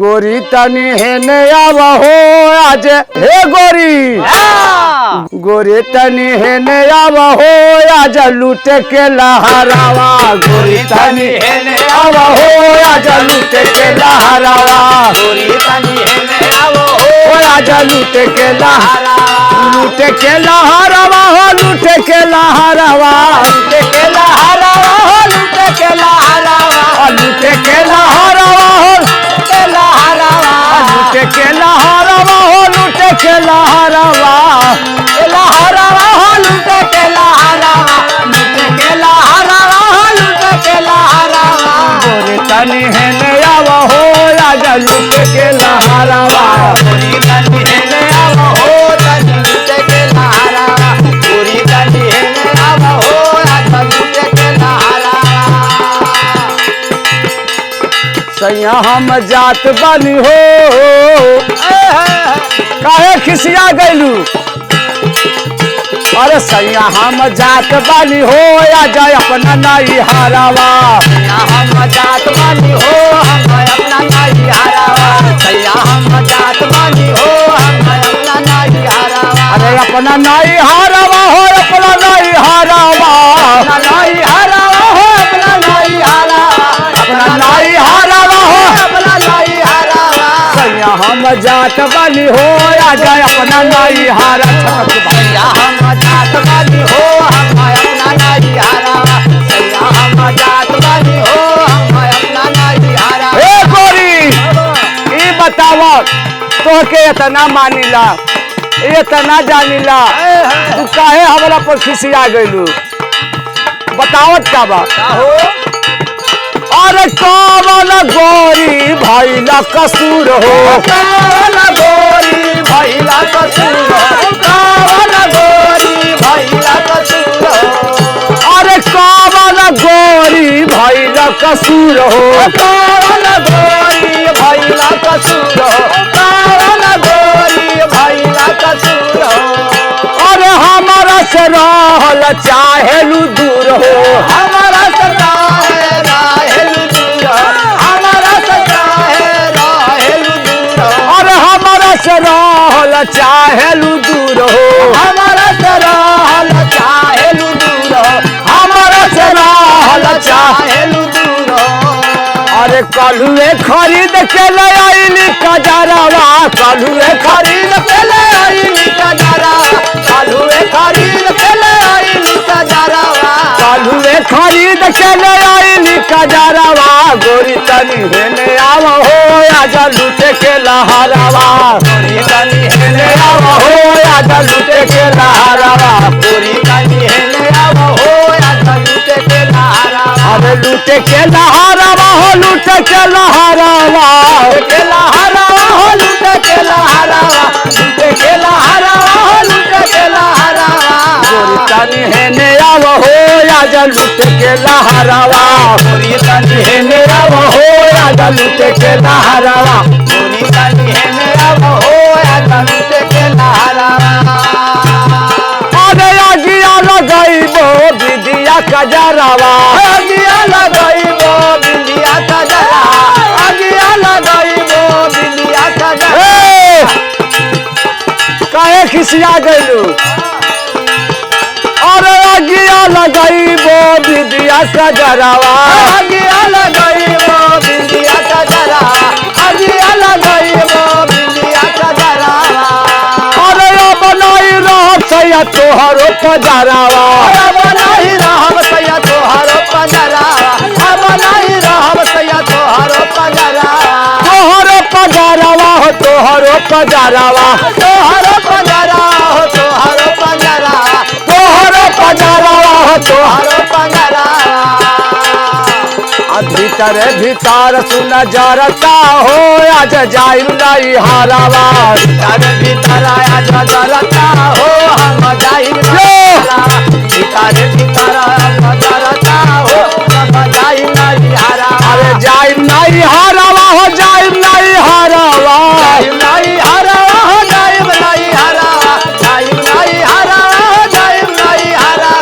गोरी तनी हेने आवहो आज हे गोरी गोरी तनी हेने आवहो आज लूटे के लहरावा गोरी तनी हेने आवहो आज लूटे के लहरावा गोरी तनी हेने आवहो आज लूटे के लहरावा लूटे के लहरावा हो लूटे के लहरावा लूटे के लहरावा हो लूटे के लहरावा लूटे के लहरावा हो के लहरावा लूटे के लहरावा हो लूटे के लहरावा लहरावा हो लूटे के लहरावा लूटे के लहरावा हो लूटे के लहरावा गोरी तनी हेने आवहो आज लूटे के लहरावा गोरी तनी हेने आवहो आज लूटे के लहरावा गोरी तनी हेने आवहो आज लूटे के लहरावा सैया हम जात बनी हो काहे खिसिया गैलू अरे सैया हम जात बनी हो या जाए अपना नाई हारावा हम जात बानी हो हम अपना नाई हारावा सैया हम जात बानी हो हम अपना नाई हारावा अरे अपना नाई हारावा हो अपना नाई हारावा अपना नाई हारावा हो अपना नाई हारावा अपना नाई हारावा हो अपना नाई हारावा सैया हम जात बनी हो या जाए अपना नाई हारा सैया हम जात बानी हो हम अपना नाई हारावा सैया हम जात बानी हो हम अपना नाई हारावा ए गोरी ई बतावा तोहके इतना मानिला इतना जानिला तू काहे हमरा पर खिसिया गइलू बतावत का बा हो अरे कौन गोरी भइला कसूर हो कावला गोरी भैला कसूर कावला गोरी भैला कसूर अरे कौन गोरी भइला कसूर हो कावला गोरी भैला कसूर कावला गोरी भैला कसूर अरे हमारा से रहल चाहेलू दूर हो हमारा सदा है राहेल दूर हमारा सदा है राहेल दूर अरे हमारा से रहल चाहेलू दूर हो हमारा सराहल चाहेलु दूर हमारा से रहल चाहेलु दूर अरे कलुए खरीद के ले आइली कजरावा कलुए खरीद के ले आइली कजरावा कालुए खरीद के ले आइली कजरावा कलुए खरीद के ले आइली कजरावा गोरी तनी हेने आवहो आज लूटे के लहरावा गोरी तनी हेने आवहो आज लूटे के लहरावा गोरी तनी हेने आवहो आज लूटे के लहरावा अरे लूटे के लहरावा हो लूटे के लहरावा के लहरावा हो लूटे के लहरावा लूटे के लहरावा हो लूटे के लहरावा गोरी तनी हेने आवहो आज लूटे के लहरावा गोरी तनी हेने आवहो आज लूटे के लहरावा गोरी तनी हेने आवहो आज लूटे के लहरावा अरे आगिया लगाइबो विदिया कजरावा आगिया लगाइबो बिंदिया कजरा आगिया लगाइबो बिंदिया कजरा ए, काहे खिसिया गइलू अरे आगिया लगाइबो विदिया कजरावा आगिया लगाइबो बिंदिया कजरा आगिया लगाइबो बिंदिया कजरा अरे ओ बनाई रहत सैया तोहरो कजरावा अब नहीं रहब सैया तोहर पजरा अब नहीं रहब सैया तोहर पजरा तोहरो कजरावा हो तोहरो कजरावा तोहर पजरा हो तोहर पजरा तोहरो कजरावा हो तोहरो तोहर पजरा भीतर भीतर सुन जरता हो आज जाइल नहीं हारावा भीतर भीतर आया जरता हो हम जाइब भीतर भीतर जरता हो हम जाइब नहीं हारा अरे जाइल नहीं हारावा हो जाइल नहीं हारावा जाइब नहीं हारा हो जाइब नहीं हारा जाइब नहीं हारा हो जाइब नहीं हारा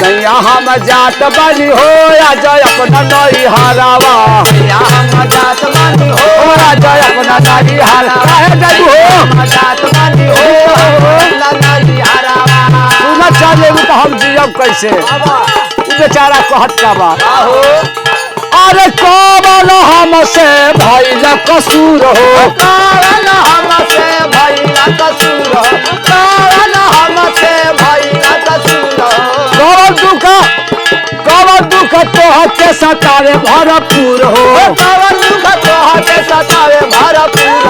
सैया हम जात बानी हो आज अपना नई हरावा सैया हम जात बानी हो आज अपना नई हरावा हो जात बानी हो अपना नई हरावा सुना चले तो हम जियब कैसे तू बेचारा कहत का बा अरे कौन हमसे भइल कसूर हो कौन हमसे भइल कसूर हो कौन हमसे भइल कसूर हो कौन दुख तोह के सतावे भरपूर हो कौन दुख तोह के सतावे भरपूर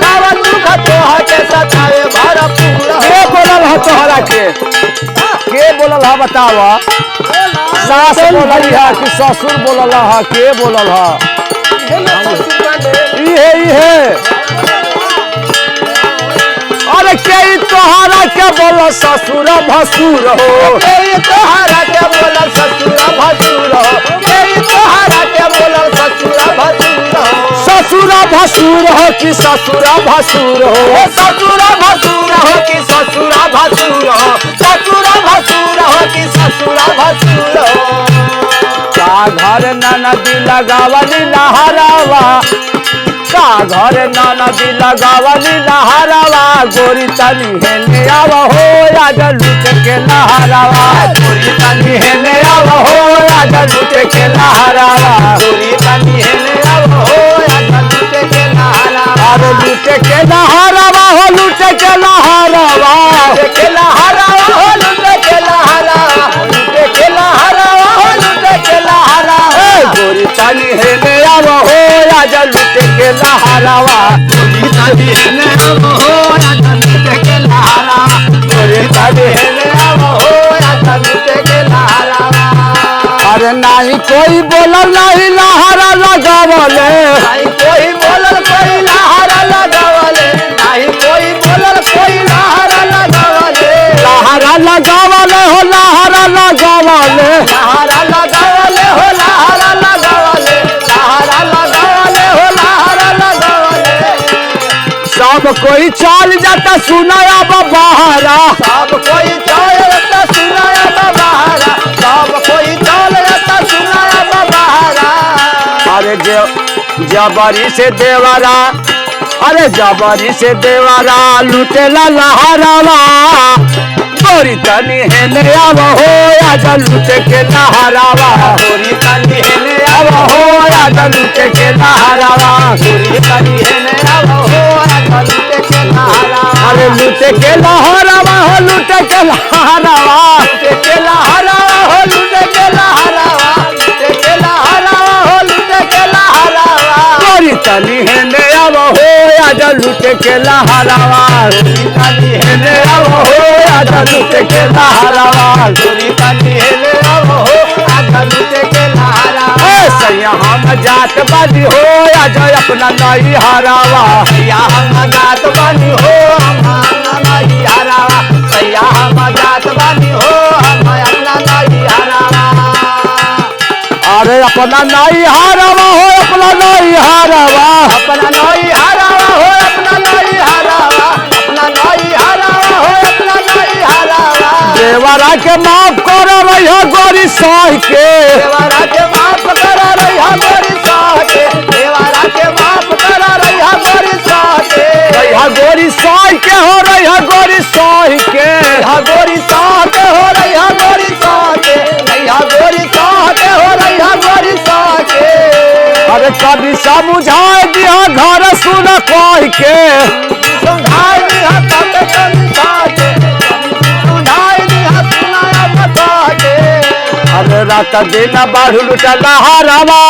कौन दुख तोह के सतावे भरपूर के बोलल है तोहरा के बोलल है बतावा सास बोलल है कि ससुर बोलल है के बोलल है इहे अरे के तोहरा के बोल ससुर भसुर हो तोहरा के बोल ससुर भसुर हो तोहरा के बोल ससुर भसुर हो ससुर भसुर हो कि ससुर भसुर हो ससुर भसुर हो कि ससुर भसुर हो ससुर भसुर हो कि ससुर भसुर हो का घर ननदी लगावली लहरावा का घर ननदी लगावली लहरावा गोरी तनी हेने आव हो आज लूट के लहरावा गोरी तनी हेने आव हो आज लूट के लहरावा गोरी तनी हेने आव हो आज लूट के लहरावा अरे लूट के लहरावा हो लूट के लहरावा के लहरावा हो लूट के लहरावा लूट के लहरावा हो लूट के लहरावा गोरी तनी हेने आव हो आज लूट के लहरावा गोरी तनी हेने आव हो आज लूट के लहरावा गोरी तनी हेने आव हो आज लूट के लहरावा अरे नहीं कोई बोलल नहीं लहरा लगावले नहीं कोई बोलल कोई लहरा लगावले नहीं कोई बोलल कोई लहरा लगावले लहरा लगावले हो लहरा लगावले लहरा लगावले हो लहरा लगावले लहरा लगावले हो लहरा लगावले सब कोई चल जाता सुनाया बहारा सब कोई चलता सुनाया बहारा सब कोई चलता सुनाया बहारा अरे जबरी से देवरा अरे जबरी से देवरा लुटेला लहरावा गोरी तनी हेने आव हो आज लूट के लहरावा गोरी तनी हेने आव हो आज लूट के लहरावा गोरी तनी हेने आव हो आज लूट के लहरावा अरे लूट के लहरावा हो लूट के लहरावा लूट के लहरावा हो लूट के लहरावा लूट के लहरावा हो लूट के लहरावा गोरी तनी हेने आव हो आज लूट के लहरावा गोरी तनी हेने आव हो आज लूट के लहरावा गोरी तनी हेने आव हो आज लूट के लहरावा सैया हम जात बानी हो आज अपना नई हरावा सैया हम जात बानी हो हम नई हरावा सैया हम जात बानी हो हम अपना नई हरावा अरे अपना नई हरावा हो अपना नई हरावा अपना नई हरावा हो अपना नई हरावा अपना नई हरावा हो अपना नई हरावा देवरा के माफ कर रही हो गोरी सह के देवरा के माफ करा रही हा गोरी साह के देवरा के माफ करा रही हा गोरी साह के रही गोरी सह के हो रही हो गोरी सह के हा गोरी साह के हो रही हा गोरी साह के रही हा गोरी साह के हो रही हा गोरी साह के अरे कभी समझाए दिया घर सुन कह के समझाए दिया तब कभी साह के समझाए दिया सुनाया बता के अरे रात दिन बाढ़ लुटा लहरावा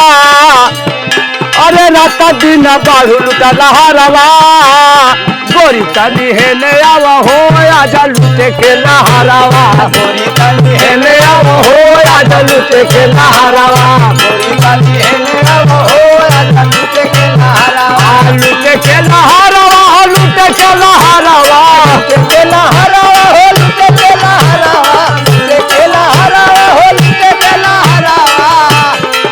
अरे रात दिन बाढ़ लुटा लहरावा गोरी तनी हेने आव हो आज लूटे के लहरावा गोरी तनी हेने आव हो आज लूटे के लहरावा गोरी तनी हेने आव हो आज लूटे के लहरावा लूटे के लहरावा लूटे के लहरावा के लहरावा हो लूटे के लहरावा लूटे के लहरावा हो लूटे के लहरावा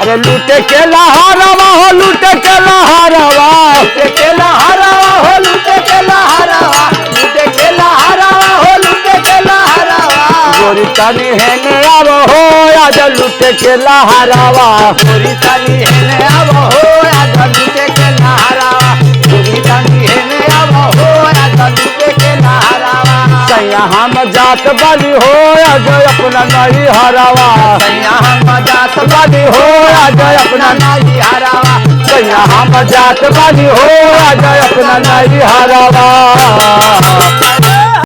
अरे लूटे के लहरावा हो लूटे के लहरावा लूटे के लहरावा हो लूटे के लहरावा लूटे के लहरावा हो लूटे के लहरावा गोरी तनी हेने आव हो आज लूटे के लहरावा गोरी तनी हेने अब हो आज लूटे के लहरावा गोरी तनी हेने अब हो आज लूटे के लहरावा सैया हम जात बानी हो आज अपना नहीं हरावा सैया हम जात बानी हो आज अपना नहीं हरावा सैया हम जात बानी हो आज अपना नहीं हरावा